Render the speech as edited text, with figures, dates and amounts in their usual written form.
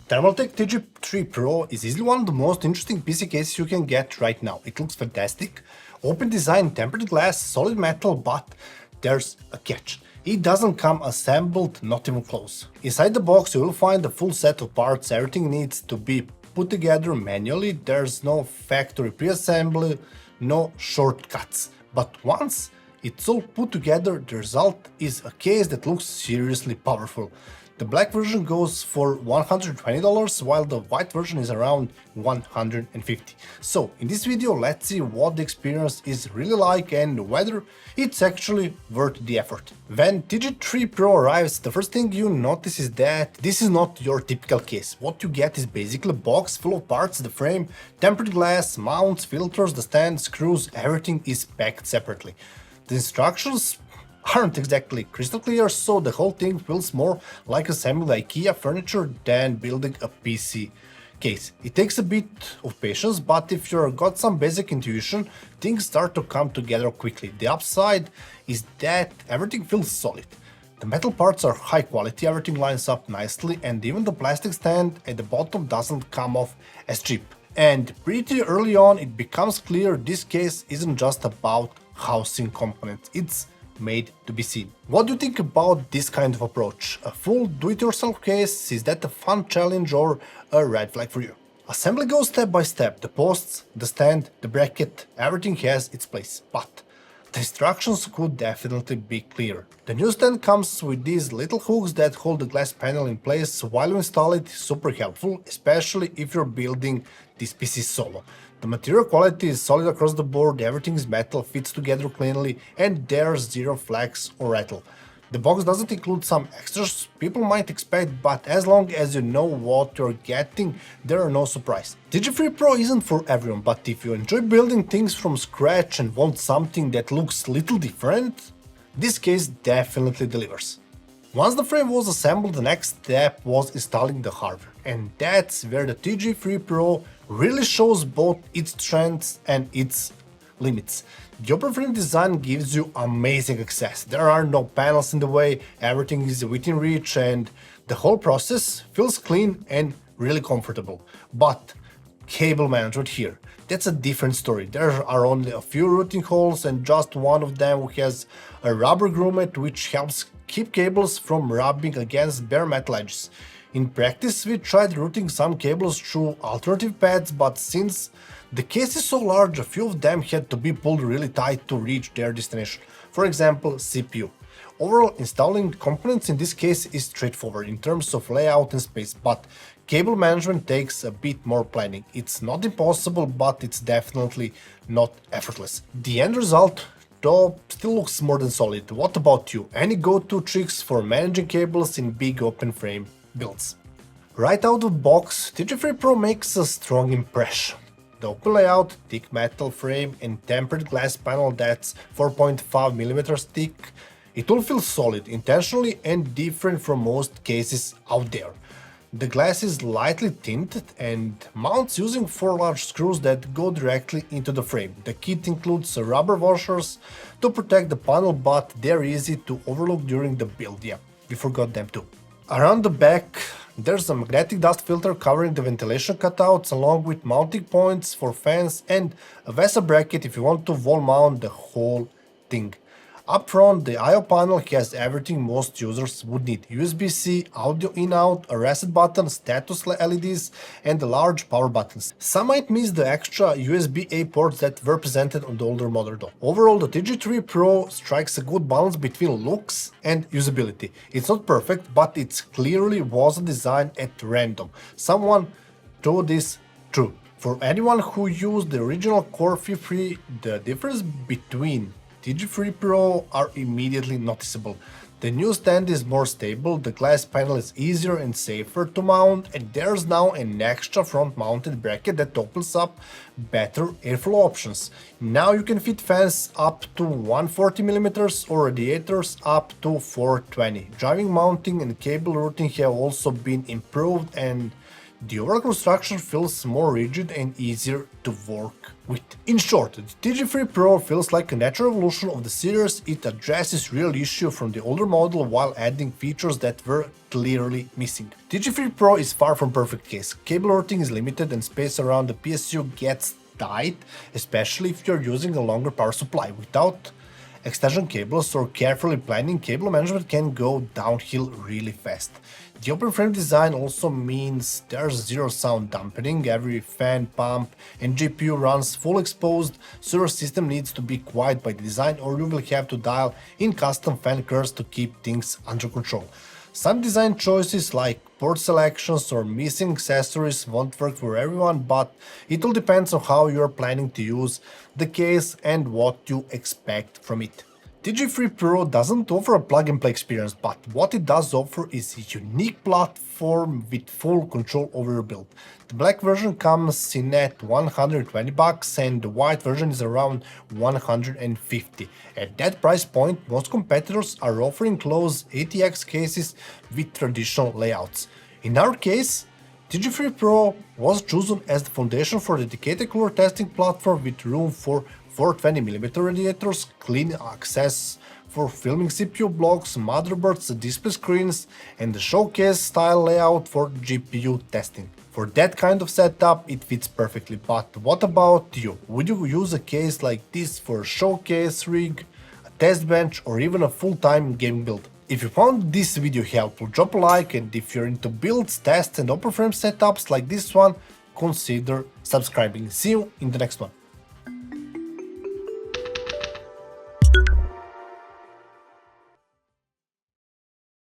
Thermaltake TG Pro is easily one of the most interesting PC cases you can get right now. It looks fantastic, open design, tempered glass, solid metal, but there's a catch. It doesn't come assembled, not even close. Inside the box you will find a full set of parts, everything needs to be put together manually, there's no factory pre-assembly, no shortcuts. But once it's all put together, the result is a case that looks seriously powerful. The black version goes for $120, while the white version is around $150. So in this video, let's see what the experience is really like and whether it's actually worth the effort. When TG3 Pro arrives, the first thing you notice is that this is not your typical case. What you get is basically a box full of parts, the frame, tempered glass, mounts, filters, the stand, screws, everything is packed separately. The instructions aren't exactly crystal clear, so the whole thing feels more like assembling IKEA furniture than building a PC case. It takes a bit of patience, but if you've got some basic intuition, things start to come together quickly. The upside is that everything feels solid. The metal parts are high quality, everything lines up nicely, and even the plastic stand at the bottom doesn't come off as cheap. And pretty early on it becomes clear this case isn't just about housing components, it's made to be seen. What do you think about this kind of approach? A full do-it-yourself case, is that a fun challenge or a red flag for you? Assembly goes step by step, the posts, the stand, the bracket, everything has its place, but the instructions could definitely be clearer. The new stand comes with these little hooks that hold the glass panel in place while you install it, super helpful, especially if you're building this PC solo. The material quality is solid across the board, everything is metal, fits together cleanly, and there's zero flex or rattle. The box doesn't include some extras people might expect, but as long as you know what you're getting, there are no surprises. TG3 Pro isn't for everyone, but if you enjoy building things from scratch and want something that looks little different, this case definitely delivers. Once the frame was assembled, the next step was installing the hardware, and that's where the TG3 Pro really shows both its strengths and its limits. The open frame design gives you amazing access. There are no panels in the way, everything is within reach, and the whole process feels clean and really comfortable. But cable management here, that's a different story. There are only a few routing holes and just one of them has a rubber grommet which helps keep cables from rubbing against bare metal edges. In practice, we tried routing some cables through alternative pads, but since the case is so large, a few of them had to be pulled really tight to reach their destination. For example, CPU. Overall, installing components in this case is straightforward in terms of layout and space, but cable management takes a bit more planning. It's not impossible, but it's definitely not effortless. The end result, though, still looks more than solid. What about you? Any go-to tricks for managing cables in big open frame builds? Right out of the box, TG3 Pro makes a strong impression. The open layout, thick metal frame and tempered glass panel that's 4.5mm thick, it all feels solid, intentionally and different from most cases out there. The glass is lightly tinted and mounts using 4 large screws that go directly into the frame. The kit includes rubber washers to protect the panel, but they're easy to overlook during the build. Yeah, we forgot them too. Around the back, there's a magnetic dust filter covering the ventilation cutouts along with mounting points for fans and a VESA bracket if you want to wall mount the whole thing. Up front, the I/O panel has everything most users would need: USB-C, audio in-out, a reset button, status LEDs, and the large power buttons. Some might miss the extra USB-A ports that were presented on the older model though. Overall, the TG3 Pro strikes a good balance between looks and usability. It's not perfect, but it clearly wasn't designed at random. Someone thought this through. For anyone who used the original Core P3, the difference between TG3 Pro are immediately noticeable. The new stand is more stable, the glass panel is easier and safer to mount, and there's now an extra front-mounted bracket that opens up better airflow options. Now you can fit fans up to 140mm or radiators up to 420. Driving mounting and cable routing have also been improved, and The overall construction feels more rigid and easier to work with. In short, the TG3 Pro feels like a natural evolution of the series. It addresses real issues from the older model while adding features that were clearly missing. TG3 Pro is far from perfect case. Cable routing is limited and space around the PSU gets tight, especially if you're using a longer power supply. Without extension cables or carefully planning, cable management can go downhill really fast. The open frame design also means there's zero sound dampening. Every fan, pump and GPU runs full exposed, so your system needs to be quiet by design, or you will have to dial in custom fan curves to keep things under control. Some design choices like port selections or missing accessories won't work for everyone, but it all depends on how you're planning to use the case and what you expect from it. TG3 Pro doesn't offer a plug-and-play experience, but what it does offer is a unique platform with full control over your build. The black version comes in at $120 and the white version is around $150. At that price point, most competitors are offering close ATX cases with traditional layouts. In our case, TG3 Pro was chosen as the foundation for a dedicated cooler testing platform with room for 420mm radiators, clean access for filming CPU blocks, motherboards, display screens, and the showcase-style layout for GPU testing. For that kind of setup, it fits perfectly, but what about you? Would you use a case like this for a showcase rig, a test bench, or even a full-time gaming build? If you found this video helpful, drop a like, and if you're into builds, tests, and open frame setups like this one, consider subscribing. See you in the next one.